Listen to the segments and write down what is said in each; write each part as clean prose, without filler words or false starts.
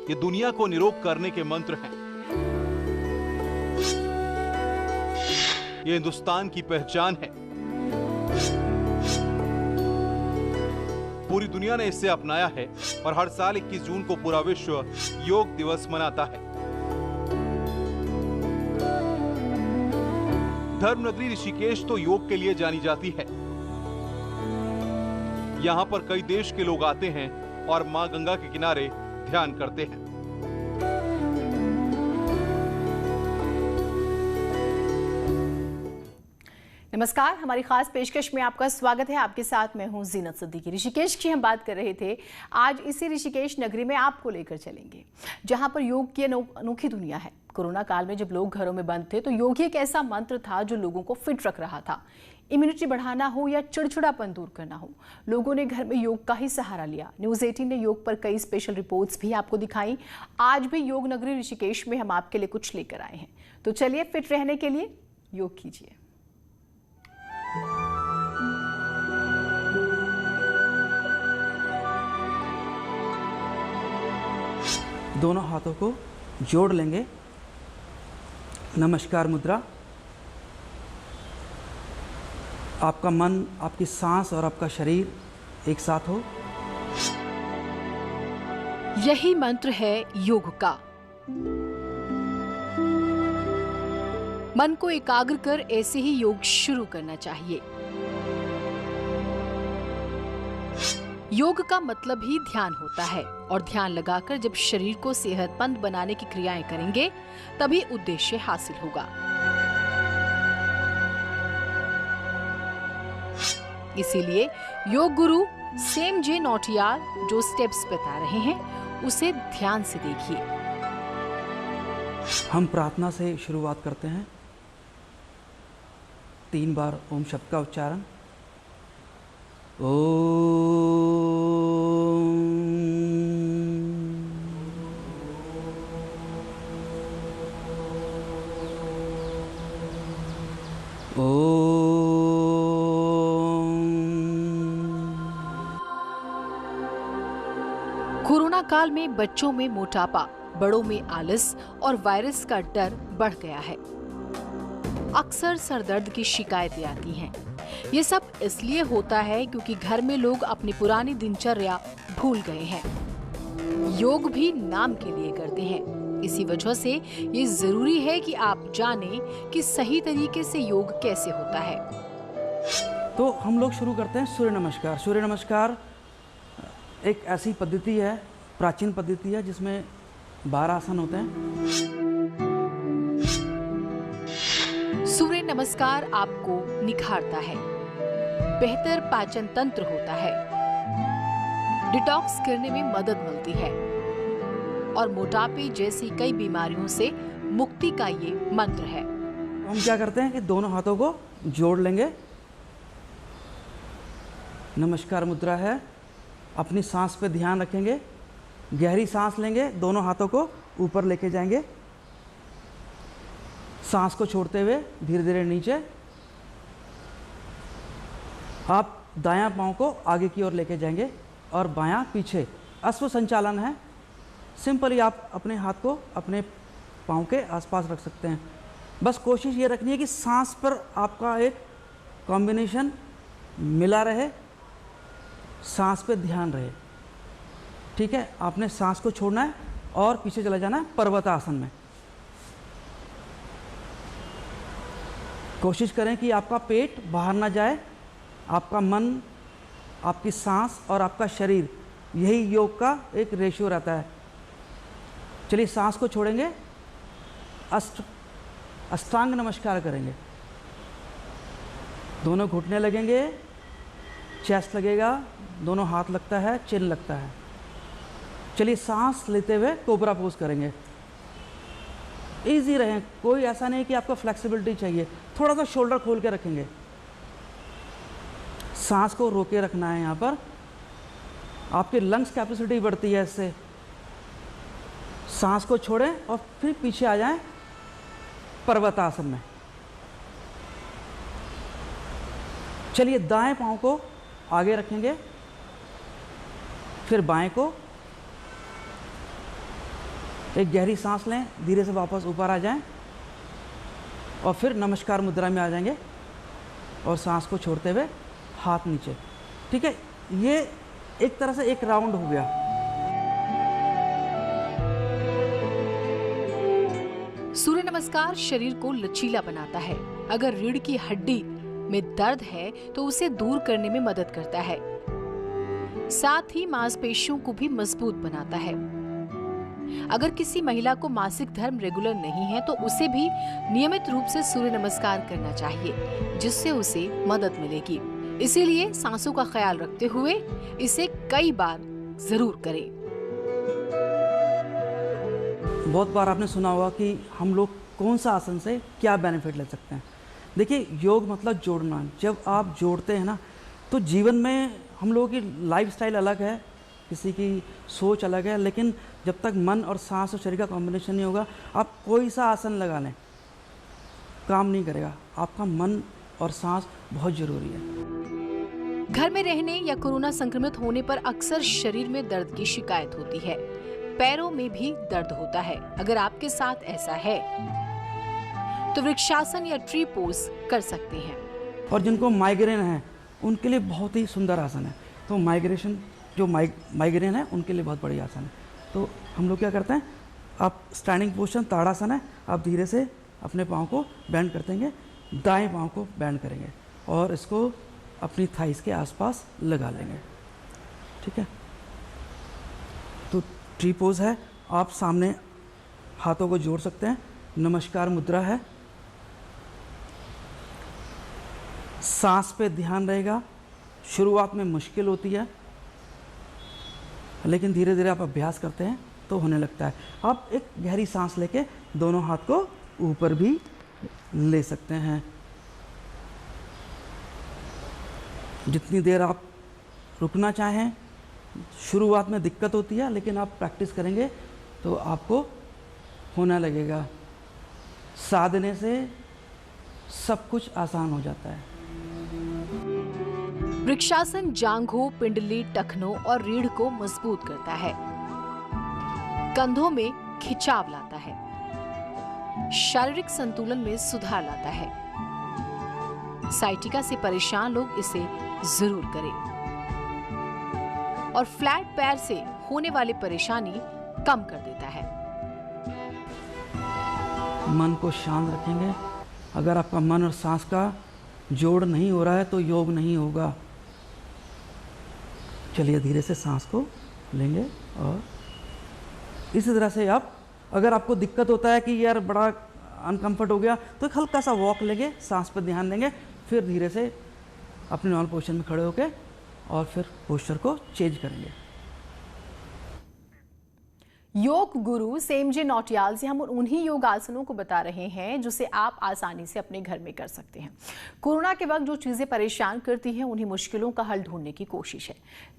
ये दुनिया को निरोग करने के मंत्र हैं। ये हिंदुस्तान की पहचान है। पूरी दुनिया ने इसे अपनाया है और हर साल 21 जून को पूरा विश्व योग दिवस मनाता है। धर्मनगरी ऋषिकेश तो योग के लिए जानी जाती है। यहां पर कई देश के लोग आते हैं और मां गंगा के किनारे ध्यान करते हैं। नमस्कार, हमारी खास पेशकश में आपका स्वागत है। आपके साथ मैं हूं जीनत सिद्दीकी। ऋषिकेश की हम बात कर रहे थे। आज इसी ऋषिकेश नगरी में आपको लेकर चलेंगे जहां पर योग की अनोखी दुनिया है। कोरोना काल में जब लोग घरों में बंद थे तो योग ही एक ऐसा मंत्र था जो लोगों को फिट रख रहा था। इम्यूनिटी बढ़ाना हो या चिड़चिड़ापन दूर करना हो, लोगों ने घर में योग का ही सहारा लिया। न्यूज़ 18 ने योग पर कई स्पेशल रिपोर्ट्स भी आपको दिखाई। आज भी योग नगरी ऋषिकेश में हम आपके लिए कुछ लेकर आए हैं। तो चलिए, फिट रहने के लिए योग कीजिए। दोनों हाथों को जोड़ लेंगे, नमस्कार मुद्रा। आपका मन, आपकी सांस और आपका शरीर एक साथ हो। यही मंत्र है योग का। मन को एकाग्र कर ऐसे ही योग शुरू करना चाहिए। योग का मतलब ही ध्यान होता है और ध्यान लगाकर जब शरीर को सेहतमंद बनाने की क्रियाएं करेंगे तभी उद्देश्य हासिल होगा। इसीलिए योग गुरु सेम जे नौटियाल जो स्टेप्स बता रहे हैं उसे ध्यान से देखिए। हम प्रार्थना से शुरुआत करते हैं। 3 बार ओम शब्द का उच्चारण। कोरोना काल में बच्चों में मोटापा, बड़ों में आलस और वायरस का डर बढ़ गया है। अक्सर सरदर्द की शिकायतें आती हैं। ये सब इसलिए होता है क्योंकि घर में लोग अपनी पुरानी दिनचर्या भूल गए हैं। योग भी नाम के लिए करते हैं। इसी वजह से ये जरूरी है कि आप जानें कि सही तरीके से योग कैसे होता है। तो हम लोग शुरू करते हैं सूर्य नमस्कार। सूर्य नमस्कार एक ऐसी पद्धति है, प्राचीन पद्धति है, जिसमें 12 आसन होते हैं। सूर्य नमस्कार आपको निखारता है, बेहतर पाचन तंत्र होता है, डिटॉक्स करने में मदद मिलती है और मोटापे जैसी कई बीमारियों से मुक्ति का ये मंत्र है। हम क्या करते हैं कि दोनों हाथों को जोड़ लेंगे, नमस्कार मुद्रा है। अपनी सांस पे ध्यान रखेंगे, गहरी सांस लेंगे, दोनों हाथों को ऊपर लेके जाएंगे, सांस को छोड़ते हुए धीरे धीरे नीचे। आप दायां पांव को आगे की ओर लेके जाएंगे और बायां पीछे। अश्व संचालन है। सिंपली आप अपने हाथ को अपने पांव के आसपास रख सकते हैं। बस कोशिश ये रखनी है कि सांस पर आपका एक कॉम्बिनेशन मिला रहे, सांस पे ध्यान रहे। ठीक है, आपने सांस को छोड़ना है और पीछे चला जाना है पर्वतासन में। कोशिश करें कि आपका पेट बाहर ना जाए, आपका मन, आपकी सांस और आपका शरीर, यही योग का एक रेशियो रहता है। चलिए, सांस को छोड़ेंगे, अष्टांग नमस्कार करेंगे। दोनों घुटने लगेंगे, चेस्ट लगेगा, दोनों हाथ लगता है, चिन लगता है। चलिए, सांस लेते हुए कोबरा पोज करेंगे। इजी रहें, कोई ऐसा नहीं कि आपको फ्लेक्सिबिलिटी चाहिए। थोड़ा सा शोल्डर खोल के रखेंगे, सांस को रोके रखना है। यहाँ पर आपकी लंग्स कैपेसिटी बढ़ती है इससे। सांस को छोड़ें और फिर पीछे आ जाएं पर्वतासन में। चलिए, दाएं पांव को आगे रखेंगे, फिर बाएं को, एक गहरी सांस लें, धीरे से वापस ऊपर आ जाएं और फिर नमस्कार मुद्रा में आ जाएंगे और सांस को छोड़ते हुए हाथ नीचे। ठीक है, ये एक तरह से एक राउंड हो गया। सूर्य नमस्कार शरीर को लचीला बनाता है। अगर रीढ़ की हड्डी में दर्द है तो उसे दूर करने में मदद करता है। साथ ही मांसपेशियों को भी मजबूत बनाता है। अगर किसी महिला को मासिक धर्म रेगुलर नहीं है तो उसे भी नियमित रूप से सूर्य नमस्कार करना चाहिए, जिससे उसे मदद मिलेगी। इसीलिए सांसों का ख्याल रखते हुए इसे कई बार जरूर करें। बहुत बार आपने सुना होगा कि हम लोग कौन सा आसन से क्या बेनिफिट ले सकते हैं। देखिए, योग मतलब जोड़ना। जब आप जोड़ते हैं ना, तो जीवन में हम लोगों की लाइफस्टाइल अलग है, किसी की सोच अलग है, लेकिन जब तक मन और सांस और शरीर का कॉम्बिनेशन नहीं होगा, आप कोई सा आसन लगा लें, काम नहीं करेगा। आपका मन और सांस बहुत ज़रूरी है। घर में रहने या कोरोना संक्रमित होने पर अक्सर शरीर में दर्द की शिकायत होती है। पैरों में भी दर्द होता है। अगर आपके साथ ऐसा है तो वृक्षासन या ट्री पोज कर सकते हैं। और जिनको माइग्रेन है उनके लिए बहुत ही सुंदर आसन है। तो माइग्रेन है उनके लिए बहुत बढ़िया आसन है। तो हम लोग क्या करते हैं, आप स्टैंडिंग पोजीशन ताड़ासन है, आप धीरे से अपने पाँव को बेंड कर देंगे, दाएं पाँव को बेंड करेंगे और इसको अपनी थाइस के आसपास लगा लेंगे। ठीक है, तो ट्री पोज है, आप सामने हाथों को जोड़ सकते हैं। नमस्कार मुद्रा है, सांस पे ध्यान रहेगा। शुरुआत में मुश्किल होती है, लेकिन धीरे धीरे आप अभ्यास करते हैं तो होने लगता है। आप एक गहरी सांस लेके दोनों हाथ को ऊपर भी ले सकते हैं। जितनी देर आप रुकना चाहें। शुरुआत में दिक्कत होती है, लेकिन आप प्रैक्टिस करेंगे तो आपको होने लगेगा। साधने से सब कुछ आसान हो जाता है। वृक्षासन जांघों, पिंडली, टखनों और रीढ़ को मजबूत करता है। कंधों में खिंचाव लाता है। शारीरिक संतुलन में सुधार लाता है। साइटिका से परेशान लोग इसे जरूर करें। और फ्लैट पैर से होने वाली परेशानी कम कर देता है। मन को शांत रखेंगे। अगर आपका मन और सांस का जोड़ नहीं हो रहा है तो योग नहीं होगा। चलिए धीरे से सांस को लेंगे और इसी तरह से आप, अगर आपको दिक्कत होता है कि यार बड़ा अनकंफर्ट हो गया, तो एक हल्का सा वॉक लेंगे, सांस पर ध्यान देंगे, फिर धीरे से अपने नॉर्मल पोजीशन में खड़े होकर और फिर पोस्चर को चेंज करेंगे। योग गुरु सेमजे नौटियाल से हम उन्हीं योग आसनों को बता रहे हैं जिसे आप आसानी से अपने घर में कर सकते हैं। कोरोना के वक्त जो चीजें परेशान करती हैं उन्हीं मुश्किलों का हल ढूंढने की कोशिश है।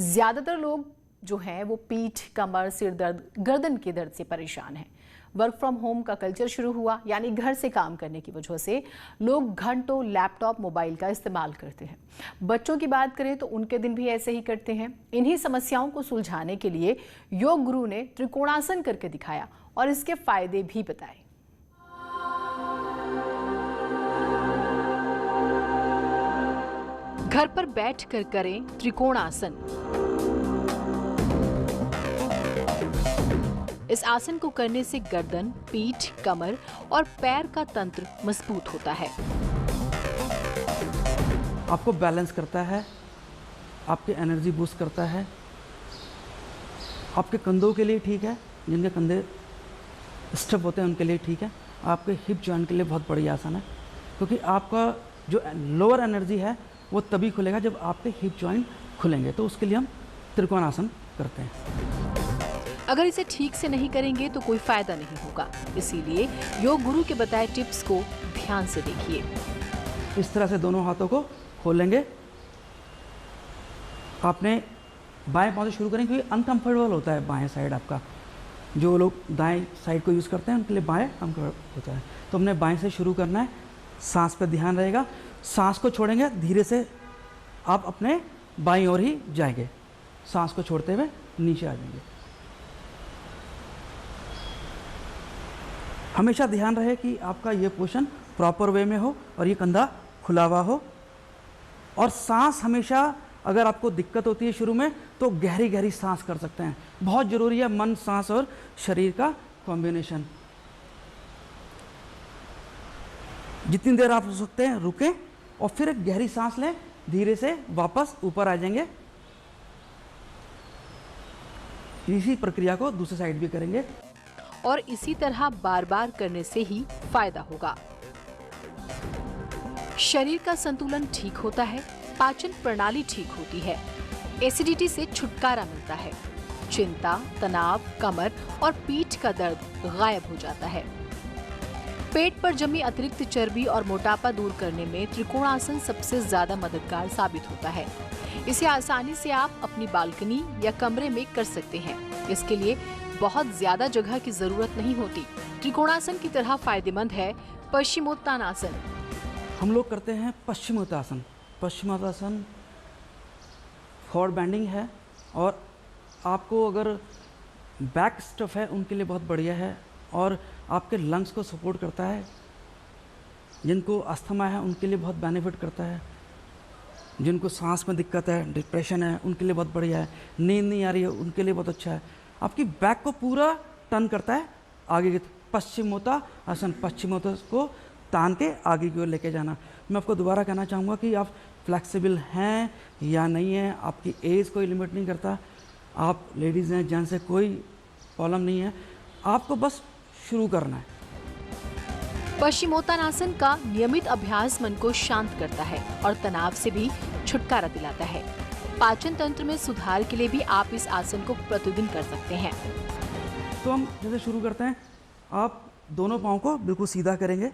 ज्यादातर लोग जो हैं वो पीठ, कमर, सिर दर्द, गर्दन के दर्द से परेशान हैं। वर्क फ्रॉम होम का कल्चर शुरू हुआ, यानी घर से काम करने की वजह से लोग घंटों लैपटॉप, मोबाइल का इस्तेमाल करते हैं। बच्चों की बात करें तो उनके दिन भी ऐसे ही करते हैं। इन्हीं समस्याओं को सुलझाने के लिए योग गुरु ने त्रिकोणासन करके दिखाया और इसके फायदे भी बताए। घर पर बैठकर करें त्रिकोणासन। इस आसन को करने से गर्दन, पीठ, कमर और पैर का तंत्र मजबूत होता है। आपको बैलेंस करता है, आपकी एनर्जी बूस्ट करता है। आपके कंधों के लिए ठीक है, जिनके कंधे स्टिफ होते हैं उनके लिए ठीक है। आपके हिप जॉइंट के लिए बहुत बढ़िया आसन है, क्योंकि आपका जो लोअर एनर्जी है वो तभी खुलेगा जब आपके हिप जॉइंट खुलेंगे। तो उसके लिए हम त्रिकोणासन करते हैं। अगर इसे ठीक से नहीं करेंगे तो कोई फायदा नहीं होगा। इसीलिए योग गुरु के बताए टिप्स को ध्यान से देखिए। इस तरह से दोनों हाथों को खोलेंगे। आपने बाएं पाँव से शुरू करेंगे, क्योंकि अनकंफर्टेबल होता है बाएं साइड आपका। जो लोग दाएं साइड को यूज़ करते हैं उनके लिए बाएं कम्फर्टेबल होता है। तो हमने बाएं से शुरू करना है। सांस पे ध्यान रहेगा। सांस को छोड़ेंगे, धीरे से आप अपने बाईं ओर ही जाएंगे। सांस को छोड़ते हुए नीचे आ जाएंगे। हमेशा ध्यान रहे कि आपका ये पोर्शन प्रॉपर वे में हो और ये कंधा खुला हुआ हो। और सांस हमेशा, अगर आपको दिक्कत होती है शुरू में, तो गहरी गहरी सांस कर सकते हैं। बहुत ज़रूरी है मन, सांस और शरीर का कॉम्बिनेशन। जितनी देर आप रुक सकते हैं रुकें और फिर एक गहरी सांस लें, धीरे से वापस ऊपर आ जाएंगे। इसी प्रक्रिया को दूसरी साइड भी करेंगे और इसी तरह बार बार करने से ही फायदा होगा। शरीर का संतुलन ठीक होता है, पाचन प्रणाली ठीक होती है, एसिडिटी से छुटकारा मिलता है, चिंता, तनाव, कमर और पीठ का दर्द गायब हो जाता है। पेट पर जमी अतिरिक्त चर्बी और मोटापा दूर करने में त्रिकोणासन सबसे ज्यादा मददगार साबित होता है। इसे आसानी से आप अपनी बालकनी या कमरे में कर सकते हैं। इसके लिए बहुत ज्यादा जगह की जरूरत नहीं होती। त्रिकोणासन की तरह फायदेमंद है पश्चिमोत्तानासन। हम लोग करते हैं पश्चिमोत्तानासन। पश्चिमोत्तानासन फॉरवर्ड बेंडिंग है और आपको अगर बैक स्टफ है उनके लिए बहुत बढ़िया है और आपके लंग्स को सपोर्ट करता है। जिनको अस्थमा है उनके लिए बहुत बेनिफिट करता है। जिनको सांस में दिक्कत है, डिप्रेशन है, उनके लिए बहुत बढ़िया है। नींद नहीं आ रही है उनके लिए बहुत अच्छा है। आपकी बैक को पूरा टर्न करता है आगे की। पश्चिमोत्तानासन, पश्चिमोत्तानासन को तान के आगे की ओर लेके जाना। मैं आपको दोबारा कहना चाहूँगा कि आप फ्लेक्सिबल हैं या नहीं हैं, आपकी एज कोई लिमिट नहीं करता। आप लेडीज़ हैं, जेंट्स हैं, कोई प्रॉब्लम नहीं है। आपको बस शुरू करना है। पश्चिमोत्तानासन का नियमित अभ्यास मन को शांत करता है और तनाव से भी छुटकारा दिलाता है। पाचन तंत्र में सुधार के लिए भी आप इस आसन को प्रतिदिन कर सकते हैं। तो हम जैसे शुरू करते हैं, आप दोनों पाँव को बिल्कुल सीधा करेंगे।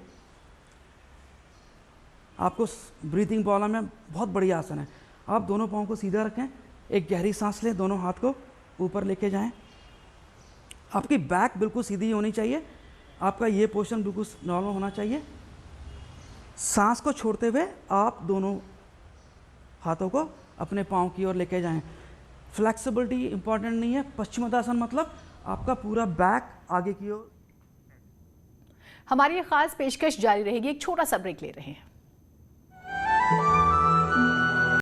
आपको ब्रीथिंग प्रॉब्लम में बहुत बढ़िया आसन है। आप दोनों पाँव को सीधा रखें, एक गहरी सांस लें, दोनों हाथ को ऊपर लेके जाएं। आपकी बैक बिल्कुल सीधी होनी चाहिए। आपका ये पोर्शन बिल्कुल नॉर्मल होना चाहिए। सांस को छोड़ते हुए आप दोनों हाथों को अपने पाँव की ओर लेके जाएं। फ्लेक्सिबिलिटी इंपॉर्टेंट नहीं है। पश्चिमोत्तानासन मतलब आपका पूरा बैक आगे की ओर। हमारी ये खास पेशकश जारी रहेगी। एक छोटा सा ब्रेक ले रहे हैं।